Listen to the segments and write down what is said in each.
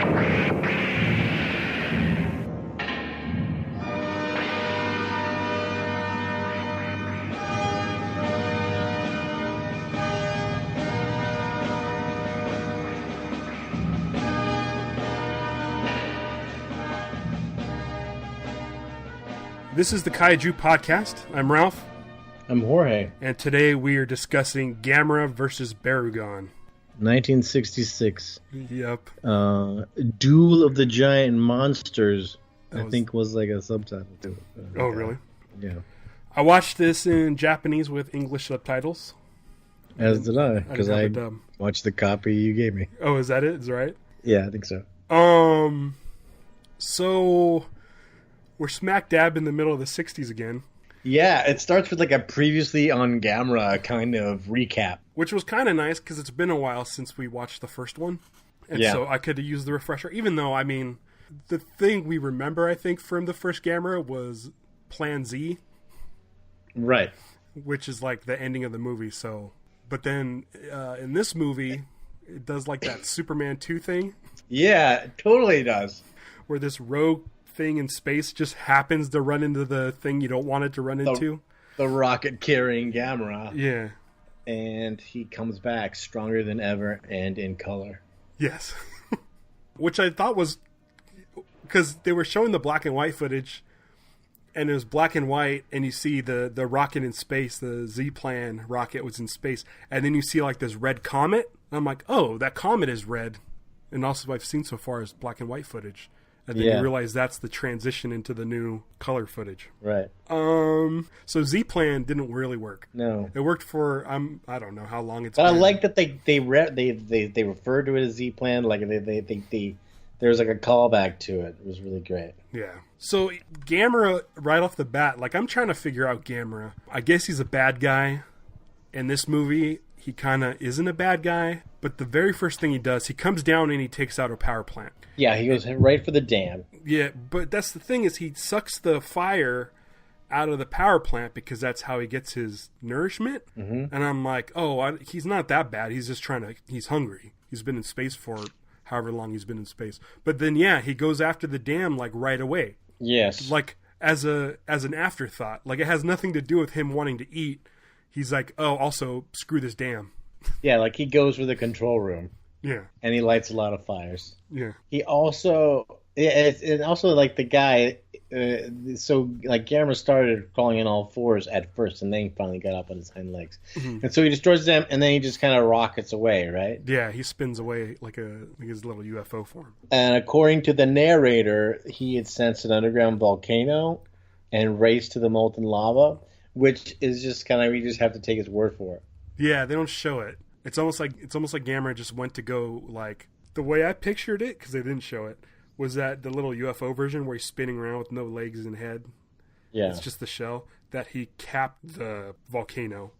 This is the Kaiju Podcast. I'm Ralph. I'm Jorge. And today we are discussing Gamera versus Barugon. 1966. Yep. Duel of the Giant Monsters, I think was like a subtitle to it. Oh, really? Yeah. I watched this in Japanese with English subtitles. As did I, because I watched the copy you gave me. Oh, is that it? Is that right? Yeah, I think so. So we're smack dab in the middle of the 60s again. Yeah, it starts with like a previously on Gamera kind of recap. Which was kind of nice because it's been a while since we watched the first one. And so I could use the refresher. Even though, I mean, the thing we remember, I think, from the first Gamera was Plan Z. Right. Which is like the ending of the movie. So, but then in this movie, it does like that Superman 2 thing. Yeah, it totally does. Where this rogue thing in space just happens to run into the thing you don't want it to run into. The rocket carrying Gamera. Yeah. And he comes back stronger than ever and in color. Yes. Which I thought was... Because they were showing the black and white footage, and it was black and white, and you see the rocket in space, the Z-Plan rocket was in space, and then you see like this red comet. I'm like, oh, that comet is red. And also what I've seen so far is black and white footage. And then you realize that's the transition into the new color footage. Right. So Z-Plan didn't really work. No. It worked for I don't know how long it's been. But I like that they referred to it as Z-Plan. Like they there was like a callback to it. It was really great. Yeah. So Gamera, right off the bat, like I'm trying to figure out Gamera. I guess he's a bad guy. In this movie, he kind of isn't a bad guy. But the very first thing he does, he comes down and he takes out a power plant. Yeah, he goes right for the dam. Yeah, but that's the thing is he sucks the fire out of the power plant because that's how he gets his nourishment. Mm-hmm. And I'm like, he's not that bad. He's just he's hungry. He's been in space for however long he's been in space. But then, he goes after the dam like right away. Yes. Like as an afterthought. Like it has nothing to do with him wanting to eat. He's like, also screw this dam. Yeah, like he goes for the control room. Yeah. And he lights a lot of fires. Yeah. He also... And also, like, the guy... so, like, Gamera started crawling on all fours at first, and then he finally got up on his hind legs. Mm-hmm. And so he destroys them, and then he just kind of rockets away, right? Yeah, he spins away like his little UFO form. And according to the narrator, he had sensed an underground volcano and raced to the molten lava, which is just kind of... You just have to take his word for it. Yeah, they don't show it. It's almost like Gamera just went to go, like, the way I pictured it, because they didn't show it, was that the little UFO version where he's spinning around with no legs and head. Yeah. It's just the shell, that he capped the volcano.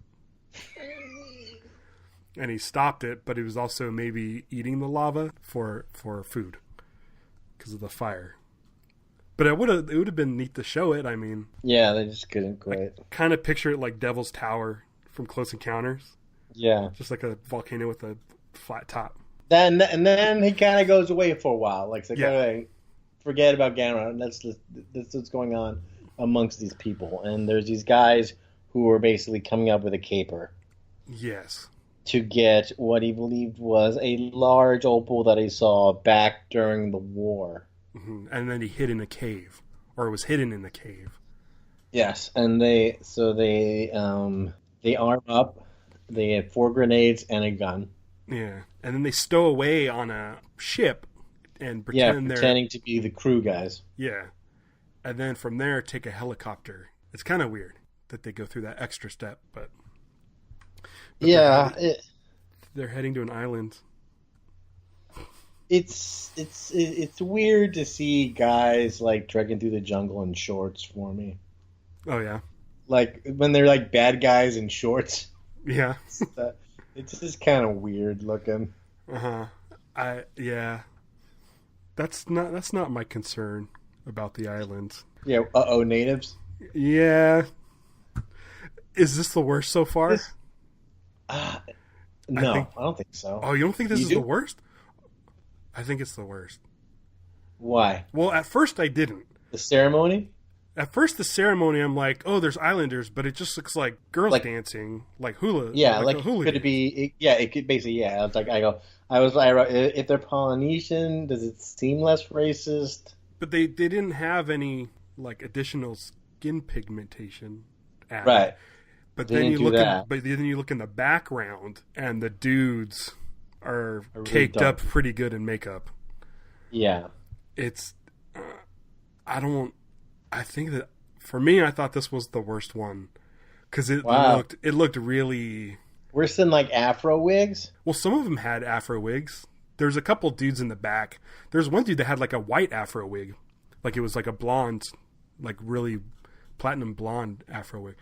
And he stopped it, but he was also maybe eating the lava for food because of the fire. But it would have been neat to show it, I mean. Yeah, they just couldn't quite. Kind of picture it like Devil's Tower from Close Encounters. Yeah. Just like a volcano with a flat top. And then he kind of goes away for a while. Like, forget about Gamera. That's what's going on amongst these people. And there's these guys who are basically coming up with a caper. Yes. To get what he believed was a large opal that he saw back during the war. Mm-hmm. And then he hid in a cave. Or it was hidden in the cave. Yes. And they arm up. They had 4 grenades and a gun. Yeah. And then they stow away on a ship and pretending to be the crew guys. Yeah. And then from there, take a helicopter. It's kind of weird that they go through that extra step, but yeah. They're heading to an island. It's weird to see guys, like, trekking through the jungle in shorts for me. Oh, yeah? Like, when they're, like, bad guys in shorts. Yeah. It's just kind of weird looking. Yeah. That's not my concern about the island. Yeah. Natives. Yeah. Is this the worst so far? No, I don't think so. Oh, you don't think this is the worst? I think it's the worst. Why? Well, at first I didn't. The ceremony? At first, the ceremony, I'm like, oh, there's islanders, but it just looks like girls dancing, like hula. Yeah, like a hula could it be? It could basically. Yeah, it's like I wrote, if they're Polynesian, does it seem less racist? But they didn't have any like additional skin pigmentation added. Right. But then you look in the background, and the dudes are really caked up pretty good in makeup. Yeah. It's I think that for me, I thought this was the worst one because it looked really worse than like Afro wigs. Well, some of them had Afro wigs. There's a couple dudes in the back. There's one dude that had like a white Afro wig, like it was like a blonde, like really platinum blonde Afro wig.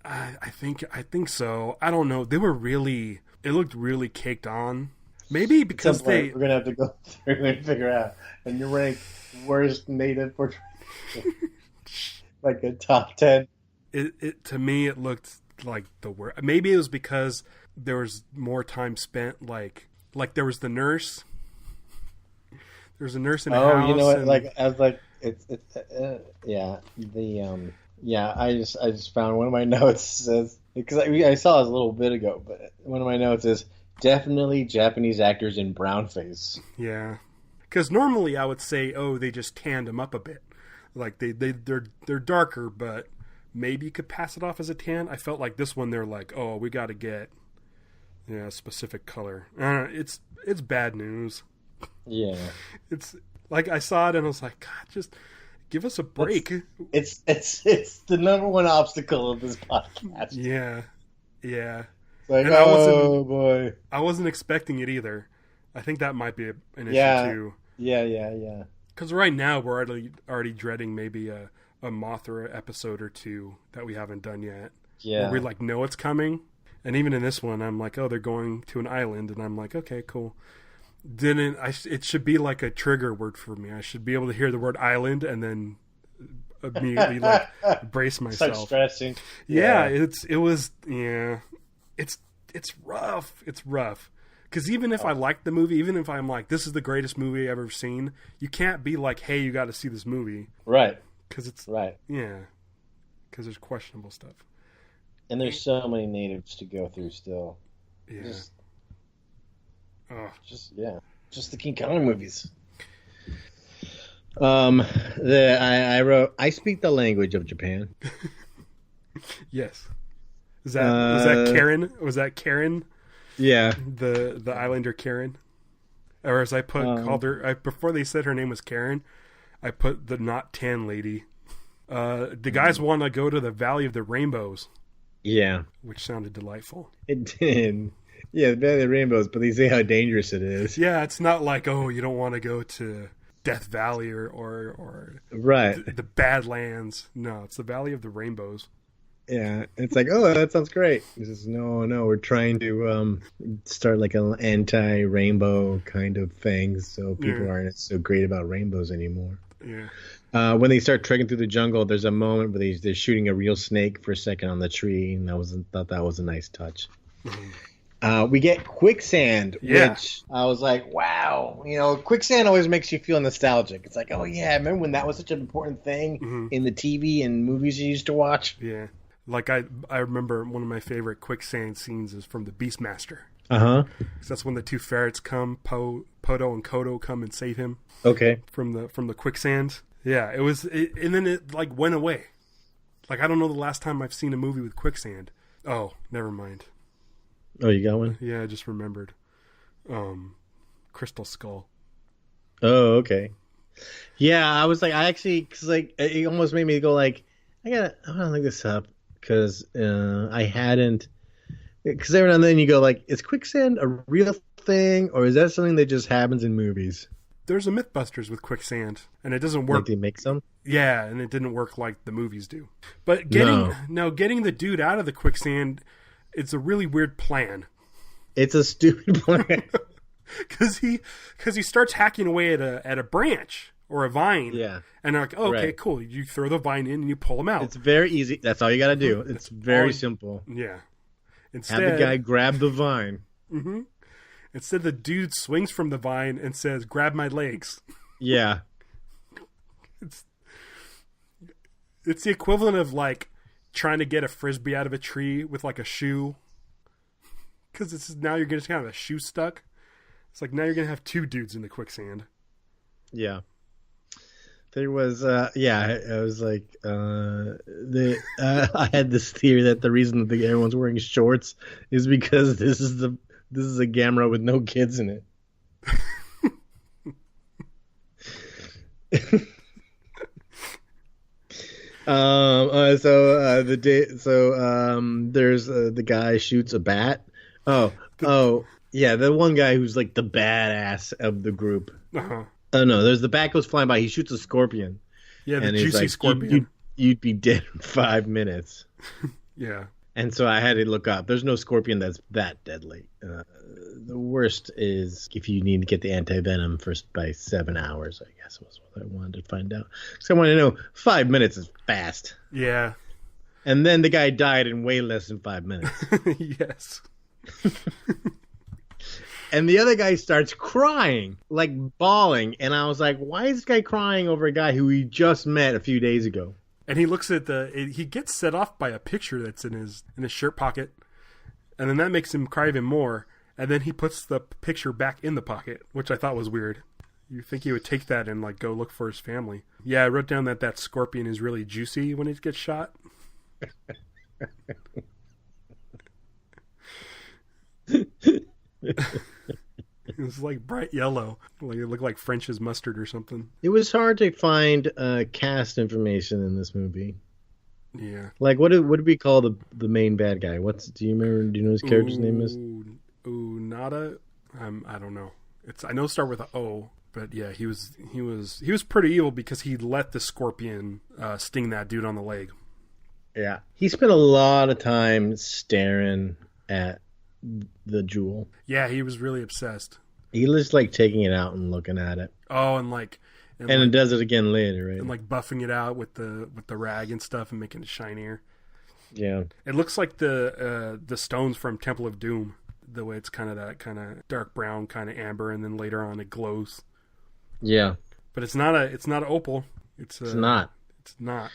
I think so. I don't know. They were really. It looked really caked on. Maybe because we're gonna have to go through and figure out and you rank worst native portrayal, like a top 10. It to me it looked like the worst. Maybe it was because there was more time spent like there was the nurse. There was a nurse in the house. Oh, you know what? Like I was like it's I just found one of my notes says because I saw this a little bit ago, but one of my notes is definitely Japanese actors in brownface. Yeah, because normally I would say, oh, they just tanned them up a bit, like they're darker, but maybe you could pass it off as a tan. I felt like this one they're like, oh, we got to get a specific color. It's bad news. Yeah, it's like I saw it and I was like, God, just give us a break. It's the number one obstacle of this podcast. Yeah. Like, boy. I wasn't expecting it either. I think that might be an issue too. Yeah. Because right now we're already dreading maybe a Mothra episode or two that we haven't done yet. Yeah. Where we like know it's coming. And even in this one, I'm like, oh, they're going to an island, and I'm like, okay, cool. It should be like a trigger word for me. I should be able to hear the word island and then immediately like brace myself. Start stressing. Yeah, it's rough. It's rough. Because even if I like the movie, even if I'm like, this is the greatest movie I've ever seen, you can't be like, hey, you got to see this movie. Right. Because it's right. Yeah. Because there's questionable stuff. And there's so many natives to go through still. Yeah. Just the King Kong movies. I wrote, I speak the language of Japan. Yes. Was that Karen? Was that Karen? Yeah. The Islander Karen? Or as I called her, before they said her name was Karen, I put the not tan lady. The guys want to go to the Valley of the Rainbows. Yeah. Which sounded delightful. It did. Yeah, the Valley of the Rainbows, but they say how dangerous it is. Yeah, it's not like, oh, you don't want to go to Death Valley or right. the Badlands. No, it's the Valley of the Rainbows. Yeah, it's like, oh, that sounds great. He says, no, we're trying to start like an anti-rainbow kind of thing, so people aren't so great about rainbows anymore. Yeah. When they start trekking through the jungle, there's a moment where they're shooting a real snake for a second on the tree, and thought that was a nice touch. Mm-hmm. We get Quicksand, which I was like, wow. Quicksand always makes you feel nostalgic. It's like, oh, yeah, remember when that was such an important thing in the TV and movies you used to watch? Yeah. Like, I remember one of my favorite Quicksand scenes is from the Beastmaster. Uh-huh. Because that's when the two ferrets come, Poto and Kodo come and save him. Okay. From the quicksand. Yeah, and then it like went away. Like, I don't know the last time I've seen a movie with quicksand. Oh, never mind. Oh, you got one? Yeah, I just remembered. Crystal Skull. Oh, okay. Yeah, I was like, because like it almost made me go like, I want to look this up because I hadn't. Because every now and then you go like, is quicksand a real thing or is that something that just happens in movies? There's a Mythbusters with quicksand, and it doesn't work. Like they make some? Yeah, and it didn't work like the movies do. But getting the dude out of the quicksand, it's a really weird plan. It's a stupid plan. Because he starts hacking away at a branch or a vine. Yeah. And they're like, oh, okay, cool. You throw the vine in and you pull him out. It's very easy. That's all you got to do. It's very simple. Yeah. Instead, have the guy grab the vine. Mm-hmm. Instead, the dude swings from the vine and says, "Grab my legs." Yeah. It's the equivalent of like trying to get a frisbee out of a tree with like a shoe. Because it's now you're just kind of a shoe stuck. It's like now you're gonna have two dudes in the quicksand. Yeah. There was I was like I had this theory that the reason that everyone's wearing shorts is because this is a Gamera with no kids in it. There's the guy shoots a bat. Yeah, the one guy who's like the badass of the group. Uh-huh. Oh no, there's the bat goes flying by. He shoots a scorpion. Yeah, the and juicy like, scorpion. You'd be dead in 5 minutes. Yeah. And so I had to look up. There's no scorpion that's that deadly. The worst is if you need to get the anti-venom by 7 hours, I guess was what I wanted to find out. So I wanted to know 5 minutes is fast. Yeah. And then the guy died in way less than 5 minutes. Yes. And the other guy starts crying, like bawling. And I was like, why is this guy crying over a guy who he just met a few days ago? And he looks at he gets set off by a picture that's in his shirt pocket. And then that makes him cry even more. And then he puts the picture back in the pocket, which I thought was weird. You think he would take that and like go look for his family. Yeah, I wrote down that scorpion is really juicy when it gets shot. It was like bright yellow. Like it looked like French's mustard or something. It was hard to find cast information in this movie. Yeah. Like what did we call the main bad guy? Do you know his character's name is? Nada? I don't know. I know it started with an O, but yeah, he was pretty evil because he let the scorpion sting that dude on the leg. Yeah. He spent a lot of time staring at the jewel. Yeah, he was really obsessed. He was like taking it out and looking at it. Oh, and it does it again later, right? And like buffing it out with the rag and stuff and making it shinier. Yeah. It looks like the stones from Temple of Doom. The way it's kind of that kind of dark brown, kind of amber, and then later on it glows. Yeah. But it's not an opal. It's not. It's not.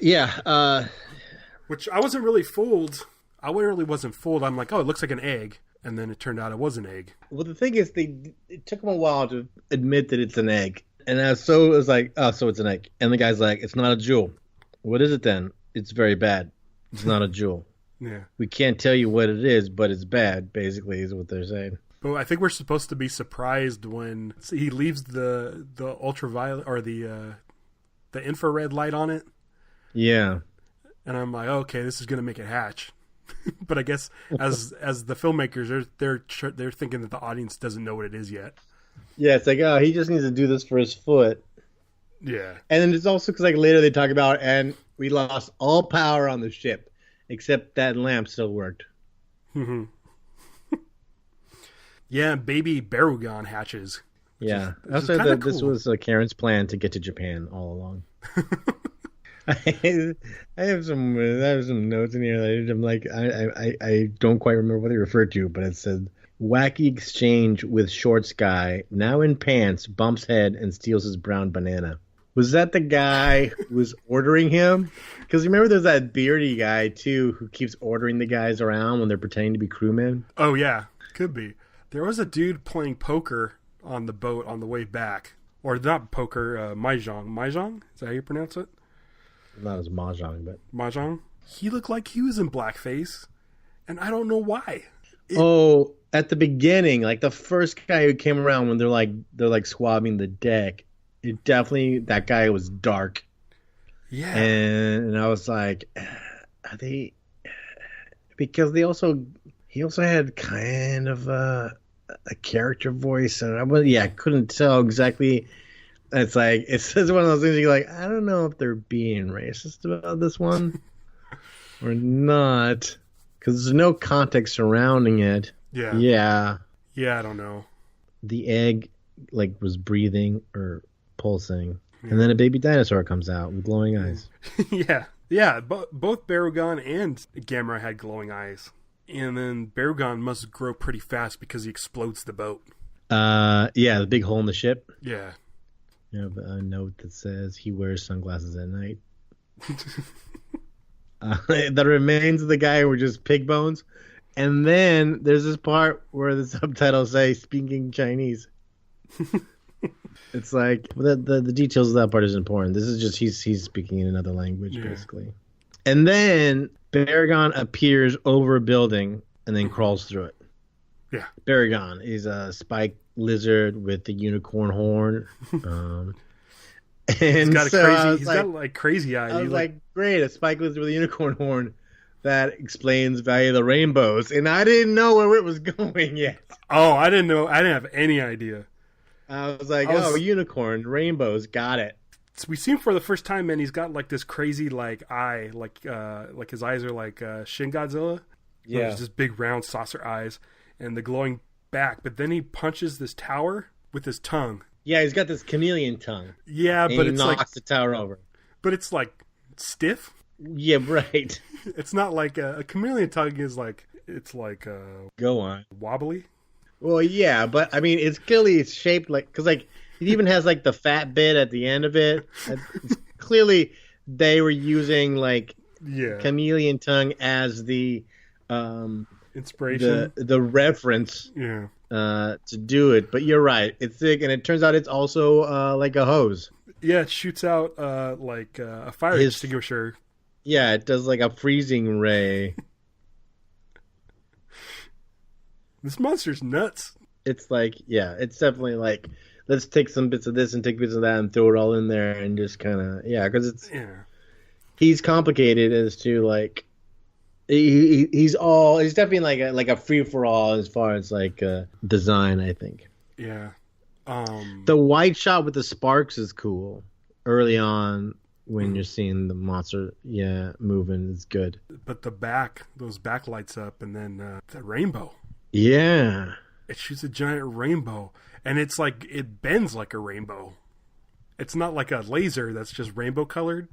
Yeah. Which I wasn't really fooled. I really wasn't fooled. I'm like, oh, it looks like an egg. And then it turned out it was an egg. Well, the thing is, it took them a while to admit that it's an egg. And it was like, oh, so it's an egg. And the guy's like, it's not a jewel. What is it then? It's very bad. It's not a jewel. Yeah. We can't tell you what it is, but it's bad, basically, is what they're saying. But I think we're supposed to be surprised when he leaves the ultraviolet or the infrared light on it. Yeah. And I'm like, okay, this is going to make it hatch. But I guess as the filmmakers, they're thinking that the audience doesn't know what it is yet. Yeah, it's like, oh, he just needs to do this for his foot. Yeah. And then it's also because like later they talk about, and we lost all power on the ship, except that lamp still worked. Mm-hmm. Yeah, baby Barugon hatches. Yeah. Also, this was Karen's plan to get to Japan all along. I have some notes in here that I'm like, I don't quite remember what they referred to, but it said wacky exchange with shorts guy, now in pants, bumps head and steals his brown banana. Was that the guy who was ordering him? Because remember there's that beardy guy too who keeps ordering the guys around when they're pretending to be crewmen? Oh yeah, could be. There was a dude playing poker on the boat on the way back. Or not poker, mahjong. Mahjong? Is that how you pronounce it? Not as mahjong, but mahjong. He looked like he was in blackface, and I don't know why. At the beginning, like the first guy who came around when they're like swabbing the deck, it definitely that guy was dark. Yeah, and I was like, are they? Because he also had kind of a character voice, and I couldn't tell exactly. It's like it's one of those things you're like, I don't know if they're being racist about this one or not, because there's no context surrounding it. Yeah. I don't know. The egg was breathing or pulsing, and then a baby dinosaur comes out with glowing eyes. Yeah. Both Barugon and Gamera had glowing eyes. And then Barugon must grow pretty fast because he explodes the boat. Yeah, the big hole in the ship. Yeah. You have a note that says he wears sunglasses at night. The remains of the guy were just pig bones. And then there's this part where the subtitles say speaking Chinese. It's like the details of that part is important. This is just he's speaking in another language, basically. And then Barugon appears over a building and then crawls through it. Yeah. Barugon is a spiked lizard with the unicorn horn. And he's got crazy eyes. I was like, great, a spiked lizard with a unicorn horn. That explains Valley of the Rainbows. And I didn't know where it was going yet. Oh, I didn't know. I didn't have any idea. I was like, unicorn, rainbows, got it. So we see him for the first time, and he's got like this crazy like eye, like his eyes are like Shin Godzilla. Yeah, just big round saucer eyes, and the glowing back. But then he punches this tower with his tongue. Yeah, he's got this chameleon tongue. Yeah, but it's knocks the tower over. But it's like stiff. Yeah, right. It's not like a chameleon tongue is like go on wobbly. Well, yeah, but I mean, it's clearly shaped like because like it even has like the fat bit at the end of it. It's clearly they were using like chameleon tongue as the inspiration, the reference, to do it. But you're right, it's thick, and it turns out it's also like a hose. Yeah, it shoots out like a fire extinguisher. Yeah, it does like a freezing ray. This monster's nuts. It's like, yeah, it's definitely like, let's take some bits of this and take bits of that and throw it all in there and just kind of, because it's, he's complicated as to like, he's definitely like a free for all as far as like design, I think. Yeah. The white shot with the sparks is cool early on. When you're seeing the monster, moving is good. But those back lights up, and then the rainbow. Yeah. It shoots a giant rainbow, and it's like, it bends like a rainbow. It's not like a laser that's just rainbow colored.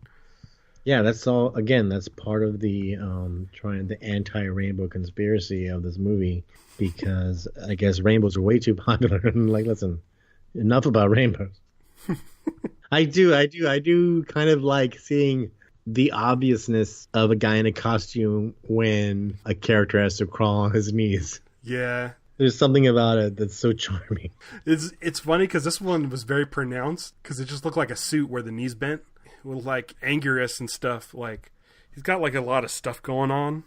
Yeah, that's all, again, that's part of the the anti-rainbow conspiracy of this movie, because I guess rainbows are way too popular. And like, listen, enough about rainbows. I do kind of like seeing the obviousness of a guy in a costume when a character has to crawl on his knees. Yeah. There's something about it that's so charming. It's funny because this one was very pronounced because it just looked like a suit where the knees bent with like Anguirus and stuff. Like he's got like a lot of stuff going on.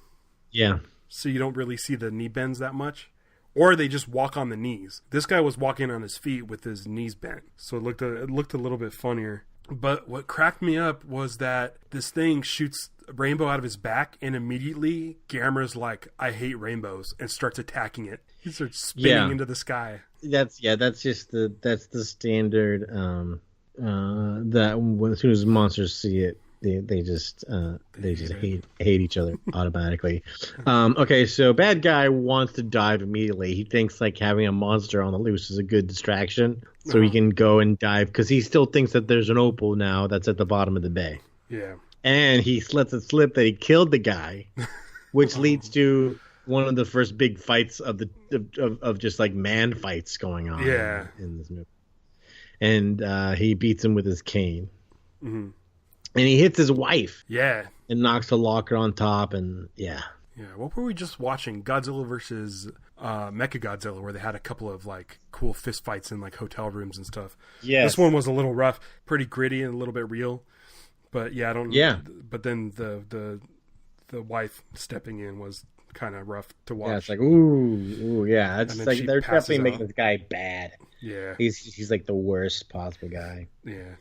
Yeah. So you don't really see the knee bends that much. Or they just walk on the knees. This guy was walking on his feet with his knees bent. So it looked a little bit funnier. But what cracked me up was that this thing shoots a rainbow out of his back, and immediately Gamera's like, I hate rainbows, and starts attacking it. He starts spinning into the sky. That's the standard that as soon as monsters see it, they just hate each other automatically. Okay, so bad guy wants to dive immediately. He thinks like having a monster on the loose is a good distraction, so he can go and dive because he still thinks that there's an opal now that's at the bottom of the bay. Yeah, and he lets it slip that he killed the guy, which leads to one of the first big fights of just like man fights going on. Yeah, in this movie, and he beats him with his cane. Mm-hmm. And he hits his wife. Yeah. And knocks the locker on top, and Yeah, what were we just watching? Godzilla versus Mechagodzilla, where they had a couple of like cool fist fights in like hotel rooms and stuff. Yeah. This one was a little rough, pretty gritty and a little bit real. But yeah, but then the wife stepping in was kind of rough to watch. Yeah, it's like ooh, yeah. It's like they're definitely making this guy bad. Yeah. He's like the worst possible guy. Yeah.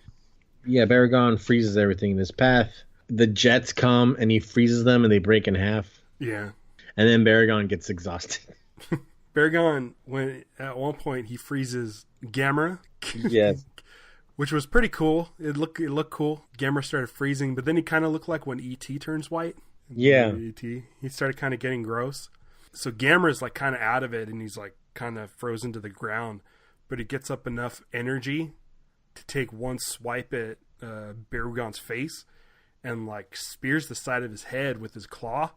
Yeah, Barugon freezes everything in his path. The jets come, and he freezes them, and they break in half. Yeah. And then Barugon gets exhausted. Barugon, at one point, he freezes Gamera. Yes. Which was pretty cool. It looked cool. Gamera started freezing, but then he kind of looked like when E.T. turns white. Yeah. E.T. He started kind of getting gross. So Gamera's like kind of out of it, and he's like kind of frozen to the ground. But he gets up enough energy to take one swipe at Barugon's face and like spears the side of his head with his claw,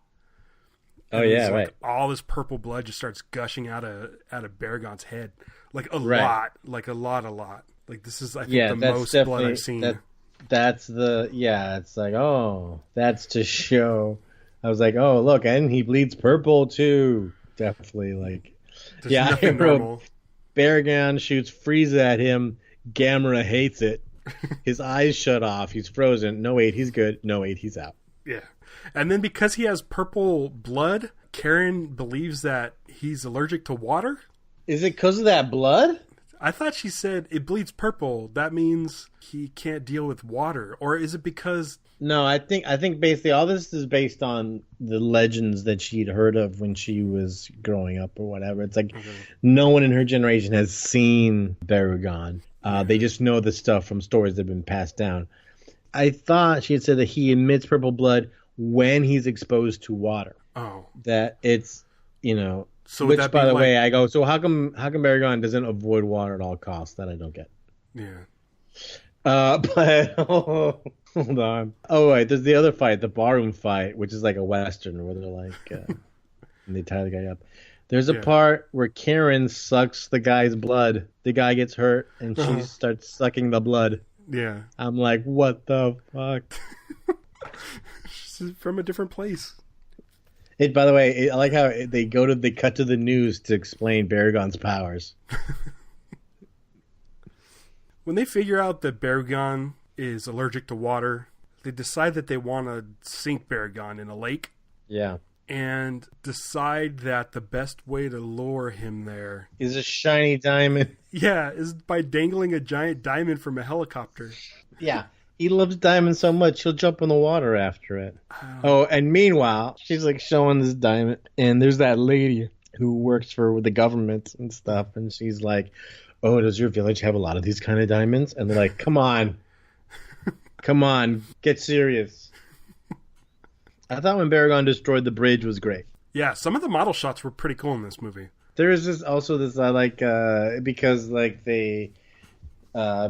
Oh yeah, right. Like all this purple blood just starts gushing out of Barugon's head, like a Right. lot. Like this is, I think, the most blood I've seen. That's it's like, oh, that's to show. I was like, oh, look, and he bleeds purple too. Definitely, like, There's nothing I wrote, normal. Barugon shoots Frieza at him. Gamera hates it. His eyes shut off. He's frozen. No, wait, he's good. No, wait, he's out. Yeah. And then because he has purple blood, Karen believes that he's allergic to water. Is it because of that blood? I thought she said it bleeds purple. That means he can't deal with water. Or is it because... No, I think basically all this is based on the legends that she'd heard of when she was growing up or whatever. It's like no one in her generation has seen Barugon. They just know the stuff from stories that have been passed down. I thought she had said that he emits purple blood when he's exposed to water. Oh. That it's, So which, by the way, I go, so how come Barugon doesn't avoid water at all costs? That I don't get. Yeah. But hold on. Oh wait, there's the other fight, the barroom fight, which is like a western where they're like, and they tie the guy up. There's a part where Karen sucks the guy's blood. The guy gets hurt, and she starts sucking the blood. Yeah. I'm like, what the fuck? She's from a different place. By the way, I like how they cut to the news to explain Barugon's powers. When they figure out that Barugon is allergic to water, they decide that they want to sink Barugon in a lake. Yeah. And decide that the best way to lure him there is a shiny diamond. Yeah, is by dangling a giant diamond from a helicopter. Yeah. He loves diamonds so much, he'll jump in the water after it. Oh, and meanwhile, she's like showing this diamond, and there's that lady who works for the government and stuff, and she's like, oh, does your village have a lot of these kind of diamonds? And they're like, come on, get serious. I thought when Barugon destroyed the bridge was great. Yeah, some of the model shots were pretty cool in this movie. There is this I like because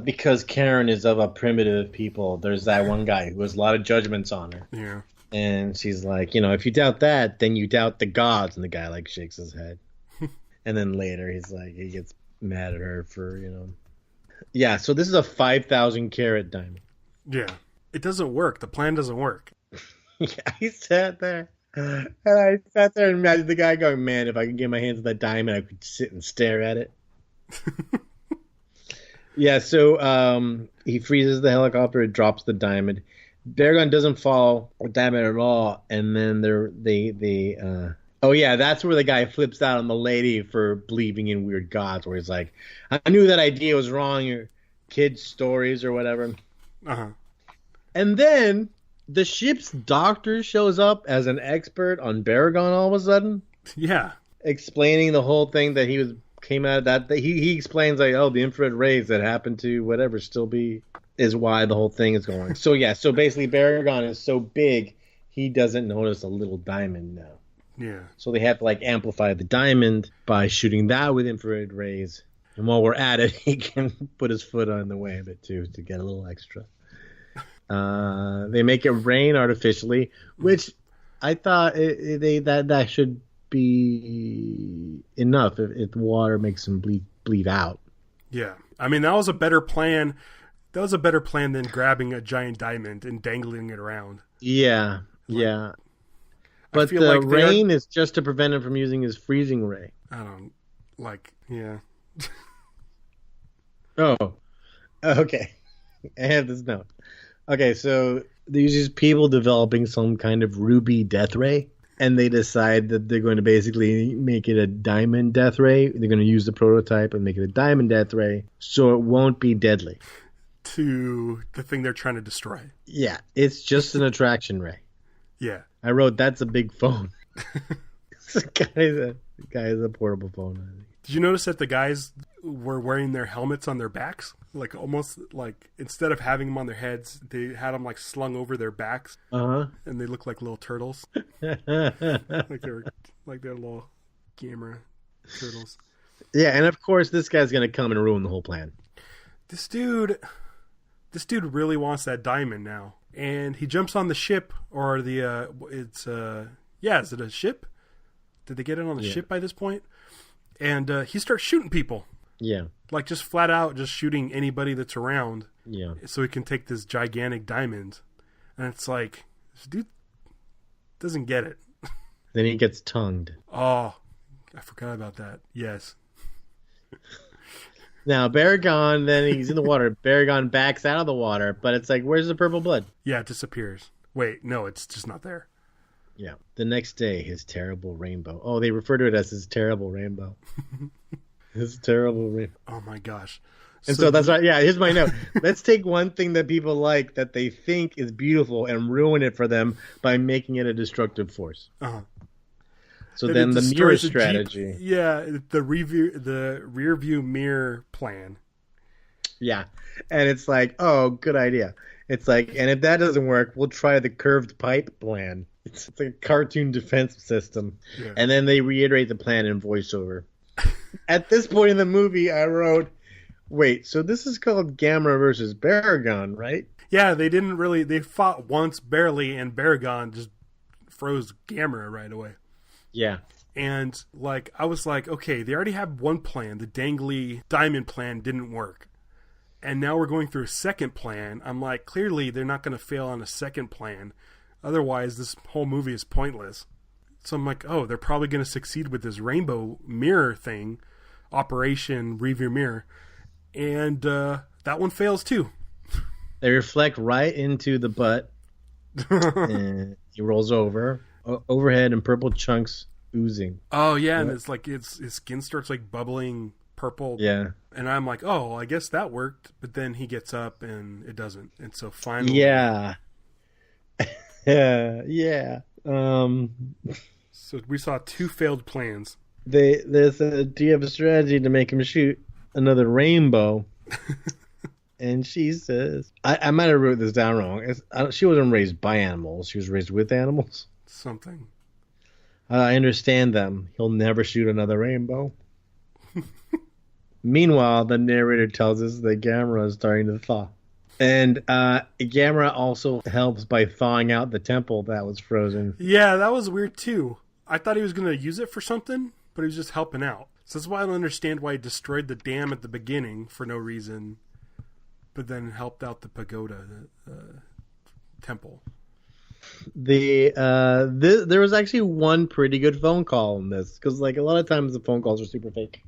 because Karen is of a primitive people. There's that one guy who has a lot of judgments on her. Yeah, and she's like, if you doubt that, then you doubt the gods. And the guy like shakes his head, and then later he's like, he gets mad at her for Yeah, so this is a 5,000 carat diamond. Yeah, it doesn't work. The plan doesn't work. Yeah, he sat there. And I sat there and imagined the guy going, man, if I could get my hands on that diamond, I could sit and stare at it. Yeah, so he freezes the helicopter, it drops the diamond. Barugon doesn't fall the diamond at all, and then oh yeah, that's where the guy flips out on the lady for believing in weird gods, where he's like, I knew that idea was wrong, your kids' stories or whatever. Uh-huh. And then the ship's doctor shows up as an expert on Barugon all of a sudden. Yeah. Explaining the whole thing that came out of that. He explains like, oh, the infrared rays that happen to whatever is why the whole thing is going. So yeah, so basically Barugon is so big, he doesn't notice a little diamond now. Yeah. So they have to like amplify the diamond by shooting that with infrared rays. And while we're at it, he can put his foot on the way of it too to get a little extra. They make it rain artificially, which I thought that should be enough if the water makes them bleed out. Yeah, I mean that was a better plan. That was a better plan than grabbing a giant diamond and dangling it around. Yeah, yeah. But the like rain is just to prevent him from using his freezing ray. Yeah. Oh, okay. I have this note. Okay, so there's these people developing some kind of ruby death ray, and they decide that they're going to basically make it a diamond death ray. They're going to use the prototype and make it a diamond death ray, so it won't be deadly to the thing they're trying to destroy. Yeah, it's just an attraction ray. Yeah. I wrote, that's a big phone. The guy is a portable phone. Did you notice that the guys were wearing their helmets on their backs? Like almost like instead of having them on their heads, they had them like slung over their backs. Uh-huh. And they look like little turtles. like they're little Gamera turtles. Yeah, and of course this guy's going to come and ruin the whole plan. This dude really wants that diamond now. And he jumps on the ship or is it a ship? Did they get it on the ship by this point? And he starts shooting people. Yeah. Like, just flat out just shooting anybody that's around. Yeah. So he can take this gigantic diamond. And it's like, this dude doesn't get it. Then he gets tongued. Oh, I forgot about that. Yes. Now, Barugon, then he's in the water. Barugon backs out of the water, but it's like, where's the purple blood? Yeah, it disappears. Wait, no, it's just not there. Yeah. The next day, his terrible rainbow. Oh, they refer to it as his terrible rainbow. His terrible rainbow. Oh, my gosh. And so that's right. Yeah, here's my note. Let's take one thing that people like that they think is beautiful and ruin it for them by making it a destructive force. Uh-huh. So and then the mirror strategy. The rear view mirror plan. Yeah. And it's like, oh, good idea. It's like, and if that doesn't work, we'll try the curved pipe plan. It's like a cartoon defense system. Yeah. And then they reiterate the plan in voiceover. At this point in the movie, I wrote, wait, so this is called Gamera versus Barugon, right? Yeah, they fought once barely, and Barugon just froze Gamera right away. Yeah. And, like, I was like, okay, they already have one plan. The dangly diamond plan didn't work. And now we're going through a second plan. I'm like, clearly they're not going to fail on a second plan. Otherwise, this whole movie is pointless. So I'm like, oh, they're probably going to succeed with this rainbow mirror thing, Operation Review Mirror. And that one fails too. They reflect right into the butt. And he rolls over. Overhead and purple chunks oozing. Oh, yeah. And it's like his skin starts like bubbling purple. Yeah. And I'm like, oh, I guess that worked. But then he gets up and it doesn't. And so finally. Yeah. Yeah. So we saw two failed plans. Do you have a strategy to make him shoot another rainbow? And she says, I might have wrote this down wrong. She wasn't raised by animals. She was raised with animals. Something. I understand them. He'll never shoot another rainbow. Meanwhile, the narrator tells us that Gamera is starting to thaw. And Gamera also helps by thawing out the temple that was frozen. Yeah, that was weird too. I thought he was going to use it for something, but he was just helping out. So that's why I don't understand why he destroyed the dam at the beginning for no reason, but then helped out the pagoda temple. There was actually one pretty good phone call in this, because like a lot of times the phone calls are super fake.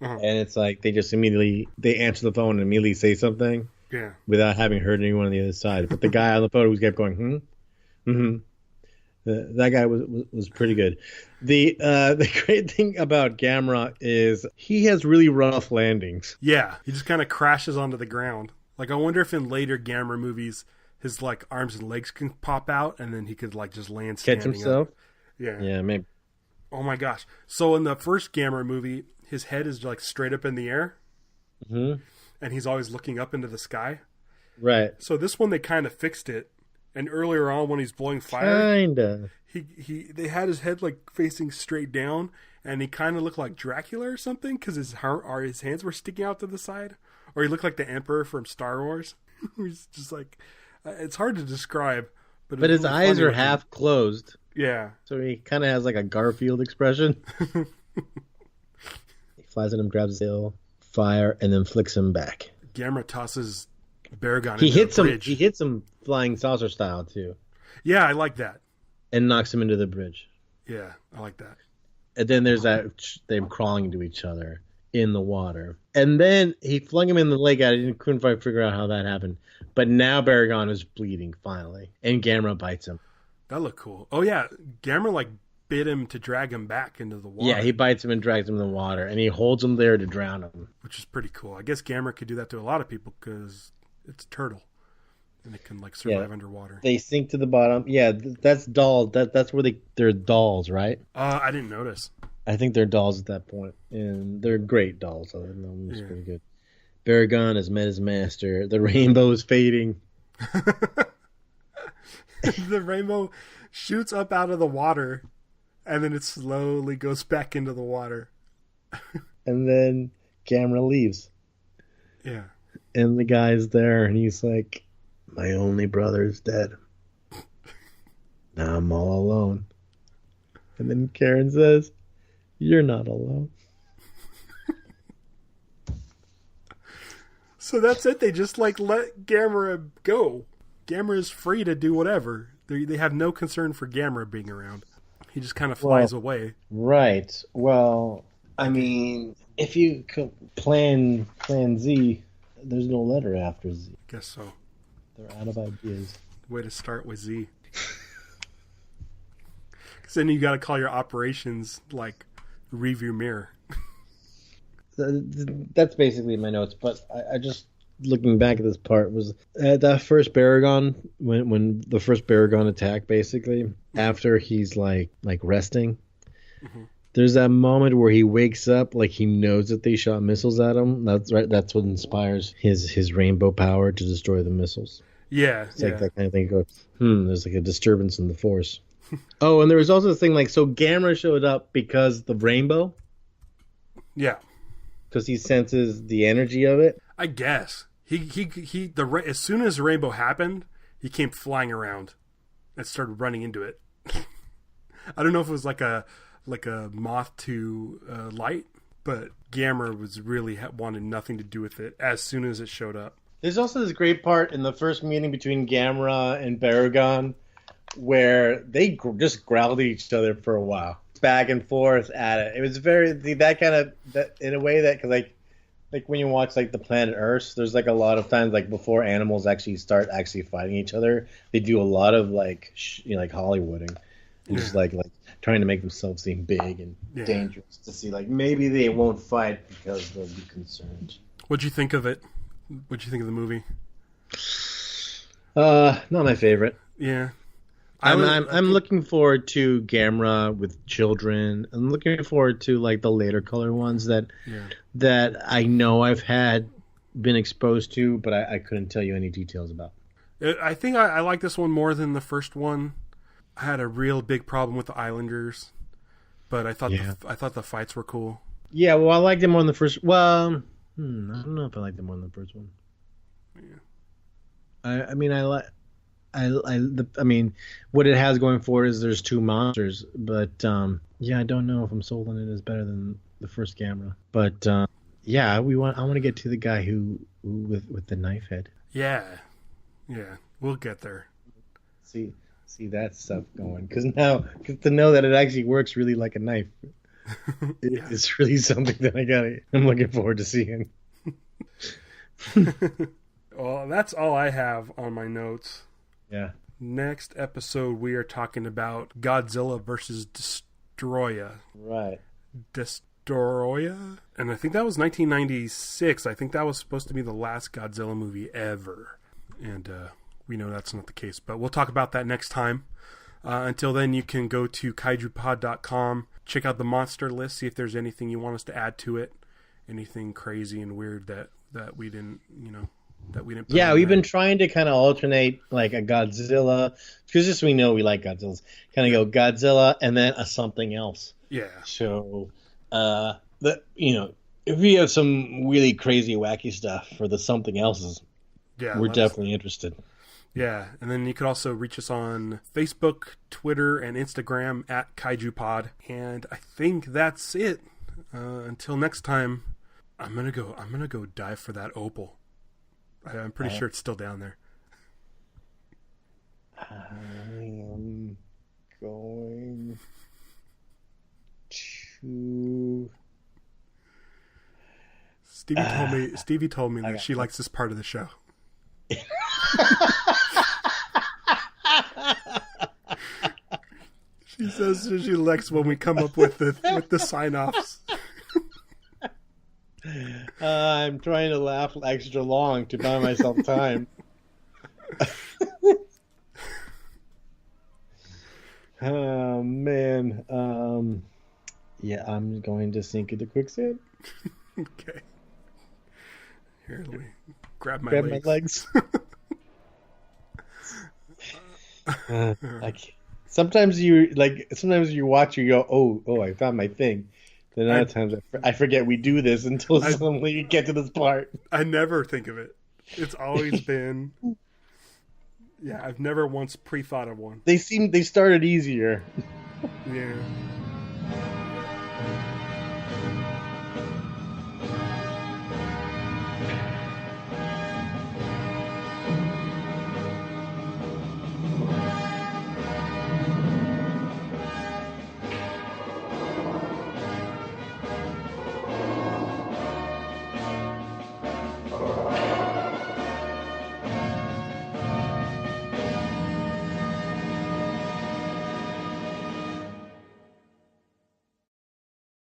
Uh-huh. And it's like they just they answer the phone and immediately say something. Yeah. Without having heard anyone on the other side. But the guy on the phone who kept going, that guy was pretty good. The great thing about Gamera is he has really rough landings. Yeah, he just kind of crashes onto the ground. Like, I wonder if in later Gamera movies, his like arms and legs can pop out, and then he could like just land standing catch himself. Up. Yeah. Yeah, maybe. Oh my gosh! So in the first Gamera movie, his head is like straight up in the air. Mm-hmm. And he's always looking up into the sky. Right. So this one, they kind of fixed it. And earlier on, when he's blowing fire, kinda, they had his head like facing straight down, and he kind of looked like Dracula or something because his hands were sticking out to the side, or he looked like the Emperor from Star Wars. He's just like, it's hard to describe, but his eyes are half closed. Yeah. So he kind of has like a Garfield expression. He flies at him, grabs his tail, fire, and then flicks him back. Gamera tosses Barugon into the bridge. He hits him flying saucer style too. Yeah, I like that. And knocks him into the bridge. Yeah, I like that. And then there's them crawling into each other in the water. And then he flung him in the lake. I couldn't quite figure out how that happened. But now Barugon is bleeding finally, and Gamera bites him. That looked cool. Oh yeah, Gamera like bit him to drag him back into the water. Yeah, he bites him and drags him in the water, and he holds him there to drown him. Which is pretty cool. I guess Gamera could do that to a lot of people because it's a turtle, and it can like survive underwater. They sink to the bottom. Yeah, that's dolls. That's where they're dolls, right? I didn't notice. I think they're dolls at that point, and they're great dolls. I don't know, it's pretty good. Barugon has met his master. The rainbow is fading. The rainbow shoots up out of the water, and then it slowly goes back into the water. And then Gamera leaves. Yeah. And the guy's there, and he's like, my only brother is dead. Now I'm all alone. And then Karen says, You're not alone. So that's it. They just let Gamera go. Gamera is free to do whatever. They have no concern for Gamera being around. He just kind of flies away. Right. Well, I mean, if you plan Z, there's no letter after Z. Guess so. They're out of ideas. Way to start with Z. Because then you got to call your operations like review mirror. That's basically my notes. But I just looking back at this part was that first Barugon when the first Barugon attack, basically after he's like resting. Mm-hmm. There's that moment where he wakes up like he knows that they shot missiles at him. That's right. That's what inspires his rainbow power to destroy the missiles. Yeah, it's like that kind of thing. Goes, there's like a disturbance in the force. Oh, and there was also the thing so Gamera showed up because the rainbow. Yeah, because he senses the energy of it. I guess as soon as the rainbow happened, he came flying around and started running into it. I don't know if it was like a moth to light, but Gamera was really wanted nothing to do with it as soon as it showed up. There's also this great part in the first meeting between Gamera and Barugon where they just growled at each other for a while, back and forth at it. It was very that kind of that in a way that because like when you watch like the Planet Earth, there's like a lot of times like before animals actually start fighting each other, they do a lot of like like Hollywooding and just like trying to make themselves seem big and dangerous to see like maybe they won't fight because they'll be concerned. What'd you think of it? What'd you think of the movie? Not my favorite. Yeah. I'm looking forward to Gamera with children. I'm looking forward to like the later color ones that I know I've been exposed to, but I couldn't tell you any details about. I think I like this one more than the first one. I had a real big problem with the Islanders, but I thought the fights were cool. Yeah, well, I liked them more than the first. Well, I don't know if I liked them more than the first one. Yeah. I mean, what it has going for it is there's two monsters, but I don't know if I'm sold on it as better than the first Gamera. But I want to get to the guy who with the knife head. Yeah, we'll get there. See that stuff going because to know that it actually works really like a knife, it's really something that I'm looking forward to seeing. Well, that's all I have on my notes. Yeah. Next episode, we are talking about Godzilla versus Destroya. Right. Destroya? And I think that was 1996. I think that was supposed to be the last Godzilla movie ever. And we know that's not the case. But we'll talk about that next time. Until then, you can go to kaijupod.com, check out the monster list, see if there's anything you want us to add to it. Anything crazy and weird that we didn't, that we didn't put we've been trying to kind of alternate like a Godzilla because just we know we like Godzillas. Kind of go Godzilla and then a something else. Yeah. So, if we have some really crazy wacky stuff for the something else's, we're definitely interested. Yeah, and then you could also reach us on Facebook, Twitter, and Instagram at KaijuPod. And I think that's it. Until next time, I'm gonna go dive for that opal. I'm pretty sure it's still down there. I am going to. Stevie told me that she likes this part of the show. She says she likes when we come up with the sign-offs. I'm trying to laugh extra long to buy myself time. Oh man. I'm going to sink into quicksand. Okay. Here, let me grab my legs. Sometimes you watch, you go, oh, I found my thing. Then other times I forget we do this until suddenly you get to this part. I never think of it. It's always been. Yeah, I've never once pre-thought of one. They started easier. Yeah.